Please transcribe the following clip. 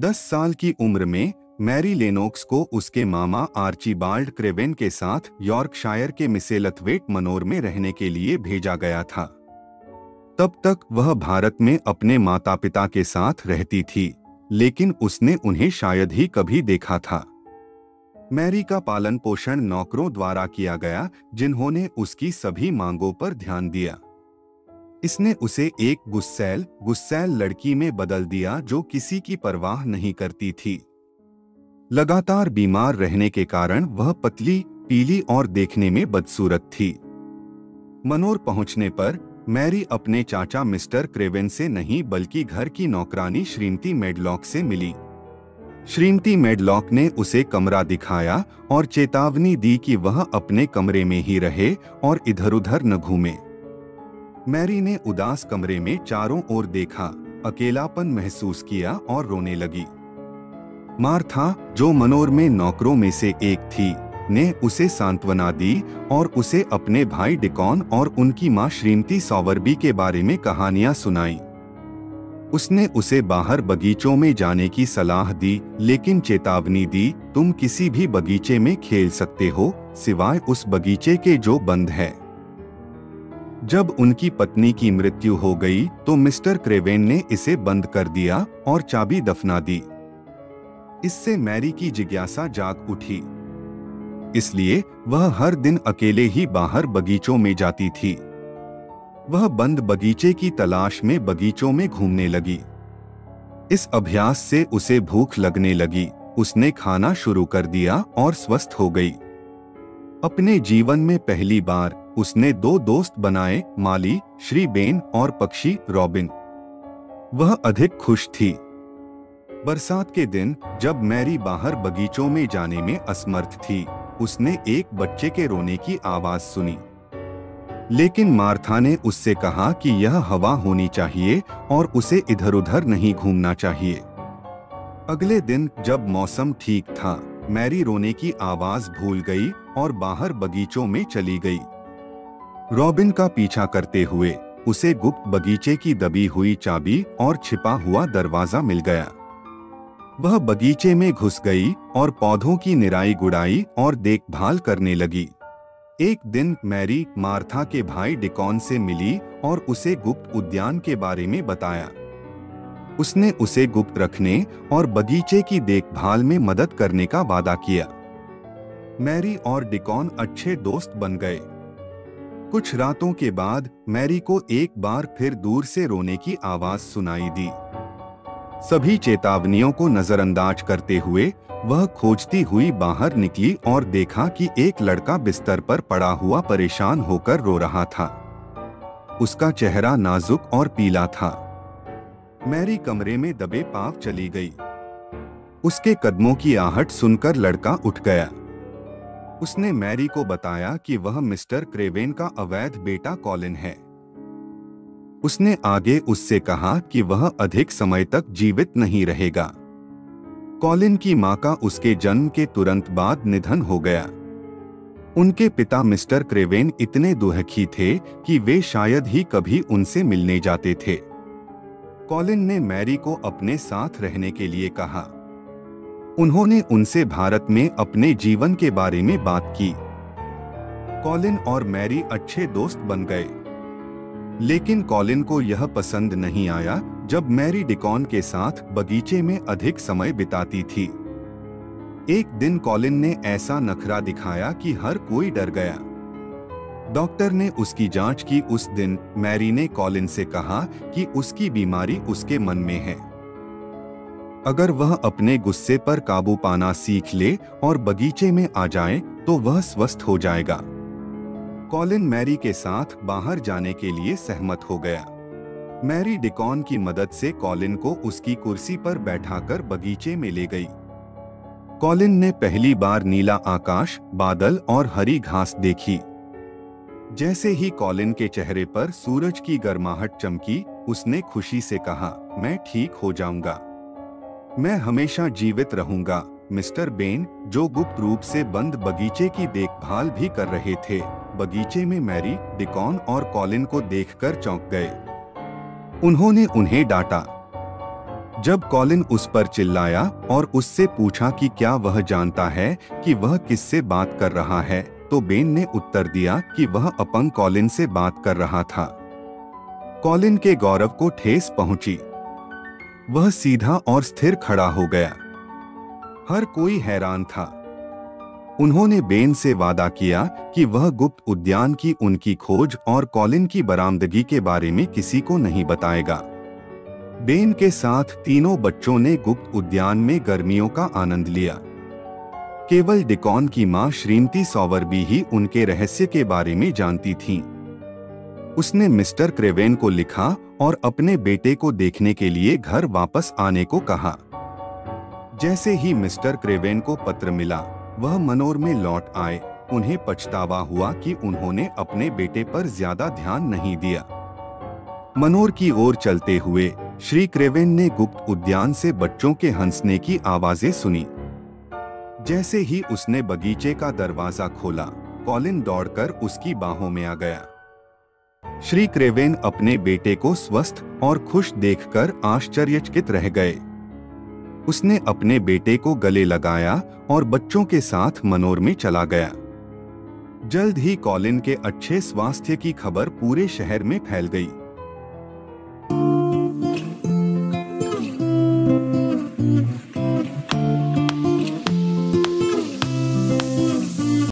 10 साल की उम्र में मैरी लेनोक्स को उसके मामा आर्चीबाल्ड क्रेवेन के साथ यॉर्कशायर के मिसेलथवेट मनोर में रहने के लिए भेजा गया था। तब तक वह भारत में अपने माता पिता के साथ रहती थी, लेकिन उसने उन्हें शायद ही कभी देखा था। मैरी का पालन पोषण नौकरों द्वारा किया गया, जिन्होंने उसकी सभी मांगों पर ध्यान दिया। इसने उसे एक गुस्सैल लड़की में बदल दिया जो किसी की परवाह नहीं करती थी। लगातार बीमार रहने के कारण वह पतली, पीली और देखने में बदसूरत थी। मनोर पहुंचने पर मैरी अपने चाचा मिस्टर क्रेवेन से नहीं बल्कि घर की नौकरानी श्रीमती मेडलॉक से मिली। श्रीमती मेडलॉक ने उसे कमरा दिखाया और चेतावनी दी कि वह अपने कमरे में ही रहे और इधर-उधर न घूमे। मैरी ने उदास कमरे में चारों ओर देखा, अकेलापन महसूस किया और रोने लगी। मार्था, जो मनोर में नौकरों में से एक थी, ने उसे सांत्वना दी और उसे अपने भाई डिकॉन और उनकी मां श्रीमती सॉवरबी के बारे में कहानियां सुनाई। उसने उसे बाहर बगीचों में जाने की सलाह दी, लेकिन चेतावनी दी, तुम किसी भी बगीचे में खेल सकते हो, सिवाय उस बगीचे के जो बंद है। जब उनकी पत्नी की मृत्यु हो गई तो मिस्टर क्रेवेन ने इसे बंद कर दिया और चाबी दफना दी। इससे मैरी की जिज्ञासा जाग उठी, इसलिए वह हर दिन अकेले ही बाहर बगीचों में जाती थी। वह बंद बगीचे की तलाश में बगीचों में घूमने लगी। इस अभ्यास से उसे भूख लगने लगी, उसने खाना शुरू कर दिया और स्वस्थ हो गई। अपने जीवन में पहली बार उसने 2 दोस्त बनाए, माली श्री बेन और पक्षी रॉबिन। वह अधिक खुश थी। बरसात के दिन जब मैरी बाहर बगीचों में जाने में असमर्थ थी, उसने एक बच्चे के रोने की आवाज सुनी। लेकिन मार्था ने उससे कहा कि यह हवा होनी चाहिए और उसे इधर-उधर नहीं घूमना चाहिए। अगले दिन जब मौसम ठीक था, मैरी रोने की आवाज भूल गई और बाहर बगीचों में चली गई। रॉबिन का पीछा करते हुए उसे गुप्त बगीचे की दबी हुई चाबी और छिपा हुआ दरवाजा मिल गया। वह बगीचे में घुस गई और पौधों की निराई गुड़ाई और देखभाल करने लगी। एक दिन मैरी मार्था के भाई डिकॉन से मिली और उसे गुप्त उद्यान के बारे में बताया। उसने उसे गुप्त रखने और बगीचे की देखभाल में मदद करने का वादा किया। मैरी और डिकॉन अच्छे दोस्त बन गए। कुछ रातों के बाद मैरी को एक बार फिर दूर से रोने की आवाज सुनाई दी। सभी चेतावनियों को नजरअंदाज करते हुए वह खोजती हुई बाहर निकली और देखा कि एक लड़का बिस्तर पर पड़ा हुआ परेशान होकर रो रहा था। उसका चेहरा नाजुक और पीला था। मैरी कमरे में दबे पांव चली गई। उसके कदमों की आहट सुनकर लड़का उठ गया। उसने मैरी को बताया कि वह मिस्टर क्रेवेन का अवैध बेटा कॉलिन है। उसने आगे उससे कहा कि वह अधिक समय तक जीवित नहीं रहेगा। कॉलिन की मां का उसके जन्म के तुरंत बाद निधन हो गया। उनके पिता मिस्टर क्रेवेन इतने दुखी थे कि वे शायद ही कभी उनसे मिलने जाते थे। कॉलिन ने मैरी को अपने साथ रहने के लिए कहा। उन्होंने उनसे भारत में अपने जीवन के बारे में बात की। कॉलिन और मैरी अच्छे दोस्त बन गए। लेकिन कॉलिन को यह पसंद नहीं आया जब मैरी डिकॉन के साथ बगीचे में अधिक समय बिताती थी। एक दिन कॉलिन ने ऐसा नखरा दिखाया कि हर कोई डर गया। डॉक्टर ने उसकी जांच की। उस दिन मैरी ने कॉलिन से कहा कि उसकी बीमारी उसके मन में है। अगर वह अपने गुस्से पर काबू पाना सीख ले और बगीचे में आ जाए तो वह स्वस्थ हो जाएगा। कॉलिन मैरी के साथ बाहर जाने के लिए सहमत हो गया। मैरी डिकॉन की मदद से कॉलिन को उसकी कुर्सी पर बैठाकर बगीचे में ले गई। कॉलिन ने पहली बार नीला आकाश, बादल और हरी घास देखी। जैसे ही कॉलिन के चेहरे पर सूरज की गर्माहट चमकी, उसने खुशी से कहा, मैं ठीक हो जाऊंगा। मैं हमेशा जीवित रहूंगा। मिस्टर बेन, जो गुप्त रूप से बंद बगीचे की देखभाल भी कर रहे थे, बगीचे में मैरी, डिकॉन और कॉलिन को देखकर चौंक गए। उन्होंने उन्हें डांटा। जब कॉलिन उस पर चिल्लाया और उससे पूछा कि क्या वह जानता है कि वह किससे बात कर रहा है, तो बेन ने उत्तर दिया कि वह अपंग कॉलिन से बात कर रहा था। कॉलिन के गौरव को ठेस पहुंची। वह सीधा और स्थिर खड़ा हो गया। हर कोई हैरान था। उन्होंने बेन से वादा किया कि वह गुप्त उद्यान की उनकी खोज और कॉलिन की बरामदगी के बारे में किसी को नहीं बताएगा। बेन के साथ तीनों बच्चों ने गुप्त उद्यान में गर्मियों का आनंद लिया। केवल डिकॉन की मां श्रीमती सॉवरबी ही उनके रहस्य के बारे में जानती थीं। उसने मिस्टर क्रेवेन को लिखा और अपने बेटे को देखने के लिए घर वापस आने को कहा। जैसे ही मिस्टर क्रेवेन को पत्र मिला, वह मनोर में लौट आए। उन्हें पछतावा हुआ कि उन्होंने अपने बेटे पर ज्यादा ध्यान नहीं दिया। मनोर की ओर चलते हुए श्री क्रेवेन ने गुप्त उद्यान से बच्चों के हंसने की आवाजें सुनी। जैसे ही उसने बगीचे का दरवाजा खोला, कॉलिन दौड़कर उसकी बाहों में आ गया। श्री क्रेवेन अपने बेटे को स्वस्थ और खुश देखकर आश्चर्यचकित रह गए। उसने अपने बेटे को गले लगाया और बच्चों के साथ मनोर में चला गया। जल्द ही कॉलिन के अच्छे स्वास्थ्य की खबर पूरे शहर में फैल गई।